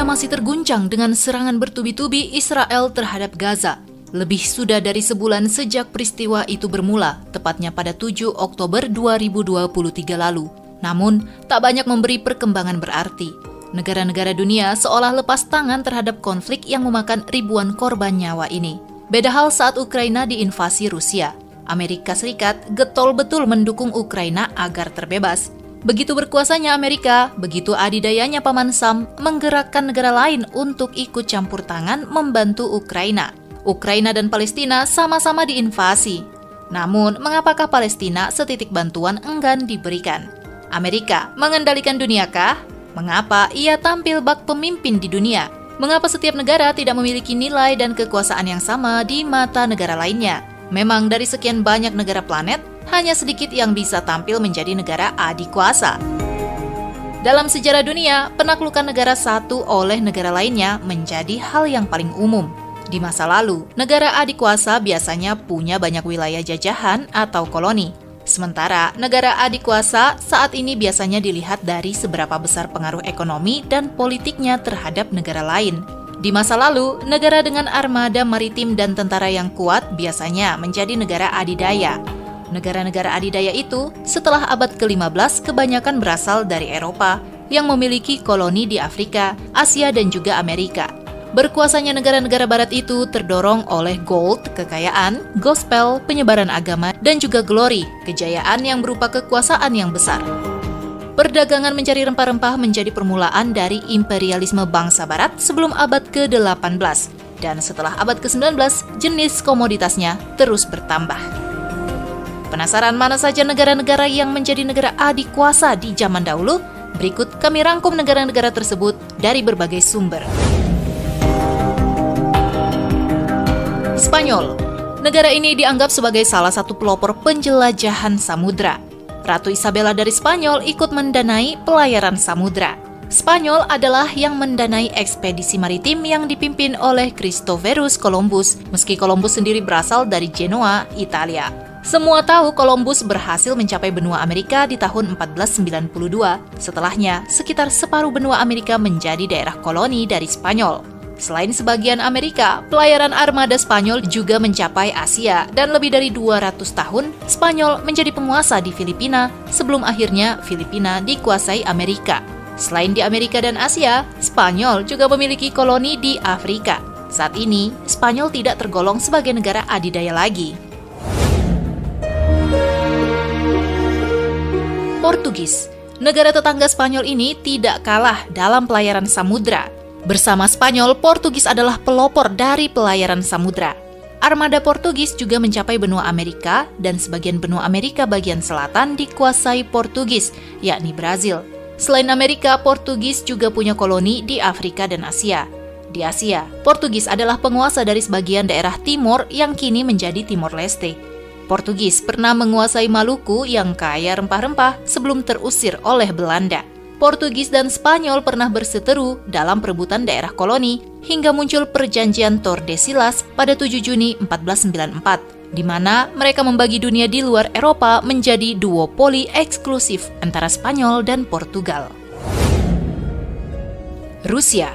Dunia masih terguncang dengan serangan bertubi-tubi Israel terhadap Gaza. Lebih sudah dari sebulan sejak peristiwa itu bermula, tepatnya pada 7 Oktober 2023 lalu. Namun, tak banyak memberi perkembangan berarti. Negara-negara dunia seolah lepas tangan terhadap konflik yang memakan ribuan korban nyawa ini. Beda hal saat Ukraina diinvasi Rusia. Amerika Serikat getol betul mendukung Ukraina agar terbebas. Begitu berkuasanya Amerika, begitu adidayanya Paman Sam menggerakkan negara lain untuk ikut campur tangan membantu Ukraina. Ukraina dan Palestina sama-sama diinvasi. Namun, mengapakah Palestina setitik bantuan enggan diberikan? Amerika mengendalikan duniakah? Mengapa ia tampil bak pemimpin di dunia? Mengapa setiap negara tidak memiliki nilai dan kekuasaan yang sama di mata negara lainnya? Memang dari sekian banyak negara planet, hanya sedikit yang bisa tampil menjadi negara adikuasa. Dalam sejarah dunia, penaklukan negara satu oleh negara lainnya menjadi hal yang paling umum. Di masa lalu, negara adikuasa biasanya punya banyak wilayah jajahan atau koloni. Sementara negara adikuasa saat ini biasanya dilihat dari seberapa besar pengaruh ekonomi dan politiknya terhadap negara lain. Di masa lalu, negara dengan armada maritim dan tentara yang kuat biasanya menjadi negara adidaya. Negara-negara adidaya itu setelah abad ke-15 kebanyakan berasal dari Eropa yang memiliki koloni di Afrika, Asia, dan juga Amerika. Berkuasanya negara-negara barat itu terdorong oleh gold, kekayaan, gospel, penyebaran agama, dan juga glory, kejayaan yang berupa kekuasaan yang besar. Perdagangan mencari rempah-rempah menjadi permulaan dari imperialisme bangsa barat sebelum abad ke-18, dan setelah abad ke-19, jenis komoditasnya terus bertambah. Penasaran mana saja negara-negara yang menjadi negara adikuasa di zaman dahulu? Berikut kami rangkum negara-negara tersebut dari berbagai sumber. Spanyol. Negara ini dianggap sebagai salah satu pelopor penjelajahan samudra. Ratu Isabella dari Spanyol ikut mendanai pelayaran samudra. Spanyol adalah yang mendanai ekspedisi maritim yang dipimpin oleh Christophorus Columbus, meski Columbus sendiri berasal dari Genoa, Italia. Semua tahu Columbus berhasil mencapai benua Amerika di tahun 1492. Setelahnya, sekitar separuh benua Amerika menjadi daerah koloni dari Spanyol. Selain sebagian Amerika, pelayaran armada Spanyol juga mencapai Asia dan lebih dari 200 tahun Spanyol menjadi penguasa di Filipina sebelum akhirnya Filipina dikuasai Amerika. Selain di Amerika dan Asia, Spanyol juga memiliki koloni di Afrika. Saat ini, Spanyol tidak tergolong sebagai negara adidaya lagi. Portugis. Negara tetangga Spanyol ini tidak kalah dalam pelayaran samudra. Bersama Spanyol, Portugis adalah pelopor dari pelayaran samudra. Armada Portugis juga mencapai benua Amerika dan sebagian benua Amerika bagian selatan dikuasai Portugis, yakni Brazil. Selain Amerika, Portugis juga punya koloni di Afrika dan Asia. Di Asia, Portugis adalah penguasa dari sebagian daerah timur yang kini menjadi Timor Leste. Portugis pernah menguasai Maluku yang kaya rempah-rempah sebelum terusir oleh Belanda. Portugis dan Spanyol pernah berseteru dalam perebutan daerah koloni hingga muncul perjanjian Tordesillas pada 7 Juni 1494, di mana mereka membagi dunia di luar Eropa menjadi duopoli eksklusif antara Spanyol dan Portugal. Rusia.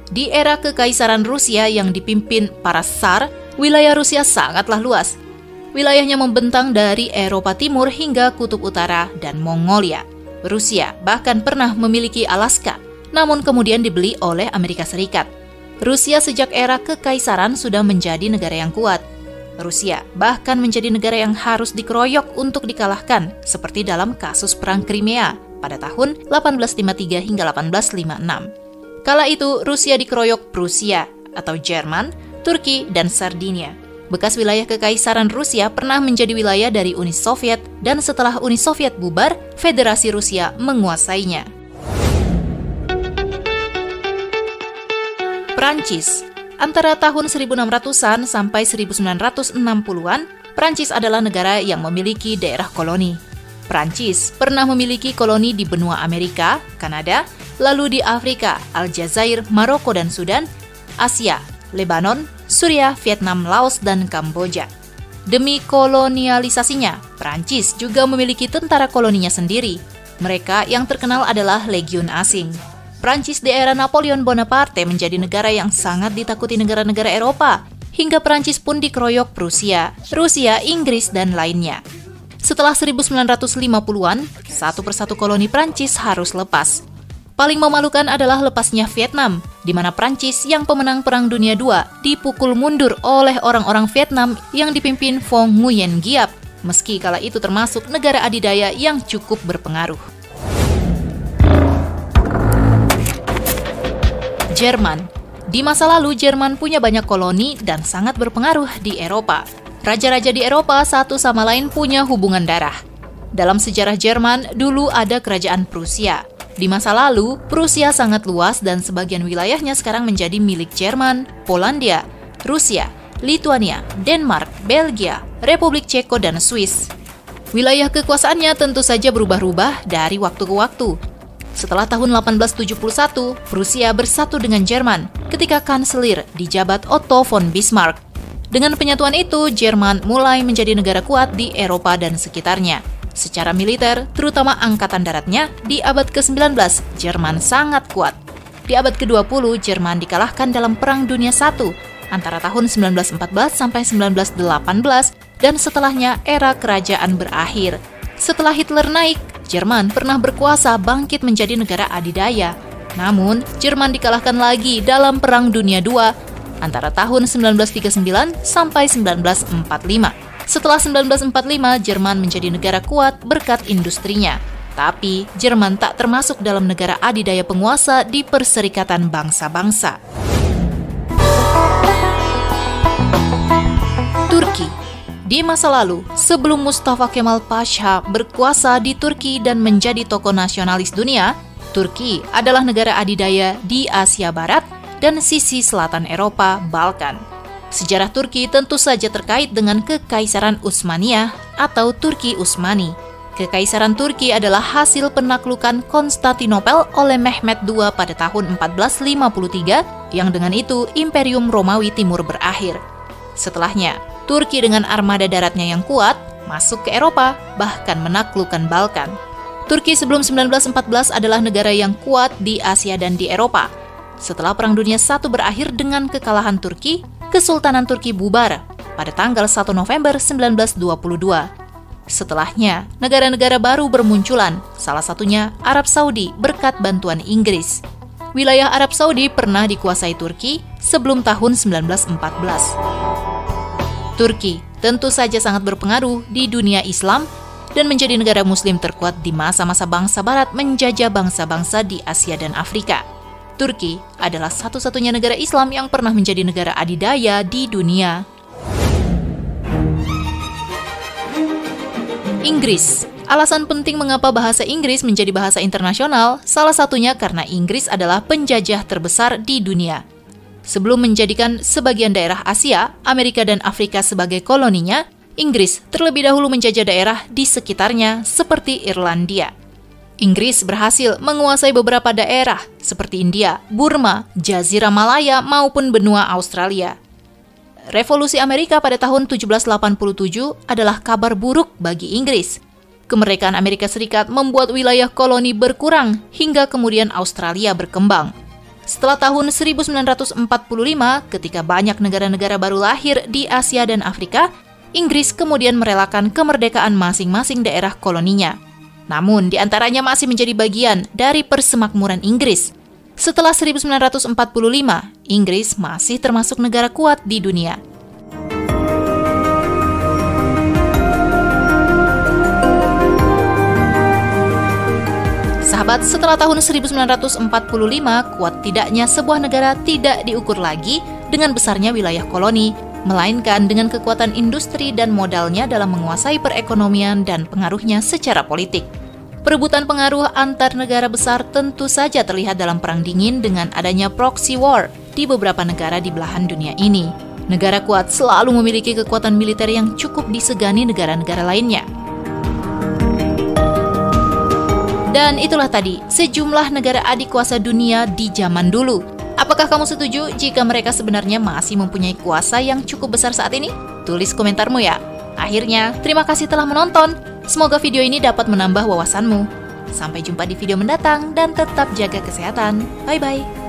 Di era Kekaisaran Rusia yang dipimpin para Tsar, wilayah Rusia sangatlah luas. Wilayahnya membentang dari Eropa Timur hingga Kutub Utara dan Mongolia. Rusia bahkan pernah memiliki Alaska, namun kemudian dibeli oleh Amerika Serikat. Rusia sejak era kekaisaran sudah menjadi negara yang kuat. Rusia bahkan menjadi negara yang harus dikeroyok untuk dikalahkan, seperti dalam kasus Perang Crimea pada tahun 1853 hingga 1856. Kala itu, Rusia dikeroyok Prusia atau Jerman, Turki, dan Sardinia. Bekas wilayah kekaisaran Rusia pernah menjadi wilayah dari Uni Soviet dan setelah Uni Soviet bubar, Federasi Rusia menguasainya. Prancis. Antara tahun 1600-an sampai 1960-an, Prancis adalah negara yang memiliki daerah koloni. Prancis pernah memiliki koloni di benua Amerika, Kanada, lalu di Afrika, Aljazair, Maroko dan Sudan, Asia, Lebanon, Suriah, Vietnam, Laos, dan Kamboja. Demi kolonialisasinya, Prancis juga memiliki tentara koloninya sendiri. Mereka yang terkenal adalah Legiun Asing. Prancis di era Napoleon Bonaparte menjadi negara yang sangat ditakuti negara-negara Eropa, hingga Prancis pun dikeroyok Prusia, Rusia, Inggris, dan lainnya. Setelah 1950-an, satu persatu koloni Prancis harus lepas. Paling memalukan adalah lepasnya Vietnam, di mana Prancis yang pemenang Perang Dunia II dipukul mundur oleh orang-orang Vietnam yang dipimpin Vo Nguyen Giap, meski kala itu termasuk negara adidaya yang cukup berpengaruh. Jerman. Di masa lalu, Jerman punya banyak koloni dan sangat berpengaruh di Eropa. Raja-raja di Eropa satu sama lain punya hubungan darah. Dalam sejarah Jerman, dulu ada kerajaan Prusia. Di masa lalu, Prusia sangat luas dan sebagian wilayahnya sekarang menjadi milik Jerman, Polandia, Rusia, Lituania, Denmark, Belgia, Republik Ceko, dan Swiss. Wilayah kekuasaannya tentu saja berubah-ubah dari waktu ke waktu. Setelah tahun 1871, Prusia bersatu dengan Jerman ketika kanselir dijabat Otto von Bismarck. Dengan penyatuan itu, Jerman mulai menjadi negara kuat di Eropa dan sekitarnya. Secara militer, terutama angkatan daratnya, di abad ke-19, Jerman sangat kuat. Di abad ke-20, Jerman dikalahkan dalam Perang Dunia I antara tahun 1914 sampai 1918 dan setelahnya era kerajaan berakhir. Setelah Hitler naik, Jerman pernah berkuasa bangkit menjadi negara adidaya. Namun, Jerman dikalahkan lagi dalam Perang Dunia II antara tahun 1939 sampai 1945. Setelah 1945, Jerman menjadi negara kuat berkat industrinya. Tapi, Jerman tak termasuk dalam negara adidaya penguasa di Perserikatan Bangsa-Bangsa. Turki. Di masa lalu, sebelum Mustafa Kemal Pasha berkuasa di Turki dan menjadi tokoh nasionalis dunia, Turki adalah negara adidaya di Asia Barat dan sisi selatan Eropa, Balkan. Sejarah Turki tentu saja terkait dengan Kekaisaran Utsmaniyah atau Turki Utsmani. Kekaisaran Turki adalah hasil penaklukan Konstantinopel oleh Mehmed II pada tahun 1453, yang dengan itu Imperium Romawi Timur berakhir. Setelahnya, Turki dengan armada daratnya yang kuat masuk ke Eropa, bahkan menaklukkan Balkan. Turki sebelum 1914 adalah negara yang kuat di Asia dan di Eropa. Setelah Perang Dunia I berakhir dengan kekalahan Turki, Kesultanan Turki bubar pada tanggal 1 November 1922. Setelahnya, negara-negara baru bermunculan, salah satunya Arab Saudi berkat bantuan Inggris. Wilayah Arab Saudi pernah dikuasai Turki sebelum tahun 1914. Turki tentu saja sangat berpengaruh di dunia Islam dan menjadi negara Muslim terkuat di masa-masa bangsa Barat menjajah bangsa-bangsa di Asia dan Afrika. Turki adalah satu-satunya negara Islam yang pernah menjadi negara adidaya di dunia. Inggris. Alasan penting mengapa bahasa Inggris menjadi bahasa internasional, salah satunya karena Inggris adalah penjajah terbesar di dunia. Sebelum menjadikan sebagian daerah Asia, Amerika dan Afrika sebagai koloninya, Inggris terlebih dahulu menjajah daerah di sekitarnya seperti Irlandia. Inggris berhasil menguasai beberapa daerah seperti India, Burma, Jazirah Malaya maupun benua Australia. Revolusi Amerika pada tahun 1787 adalah kabar buruk bagi Inggris. Kemerdekaan Amerika Serikat membuat wilayah koloni berkurang hingga kemudian Australia berkembang. Setelah tahun 1945, ketika banyak negara-negara baru lahir di Asia dan Afrika, Inggris kemudian merelakan kemerdekaan masing-masing daerah koloninya. Namun, di antaranya masih menjadi bagian dari persemakmuran Inggris. Setelah 1945, Inggris masih termasuk negara kuat di dunia. Sahabat, setelah tahun 1945, kuat tidaknya sebuah negara tidak diukur lagi dengan besarnya wilayah koloni, melainkan dengan kekuatan industri dan modalnya dalam menguasai perekonomian dan pengaruhnya secara politik. Perebutan pengaruh antar negara besar tentu saja terlihat dalam Perang Dingin dengan adanya proxy war di beberapa negara di belahan dunia ini. Negara kuat selalu memiliki kekuatan militer yang cukup disegani negara-negara lainnya. Dan itulah tadi sejumlah negara adik kuasa dunia di zaman dulu. Apakah kamu setuju jika mereka sebenarnya masih mempunyai kuasa yang cukup besar saat ini? Tulis komentarmu ya. Akhirnya, terima kasih telah menonton. Semoga video ini dapat menambah wawasanmu. Sampai jumpa di video mendatang dan tetap jaga kesehatan. Bye-bye.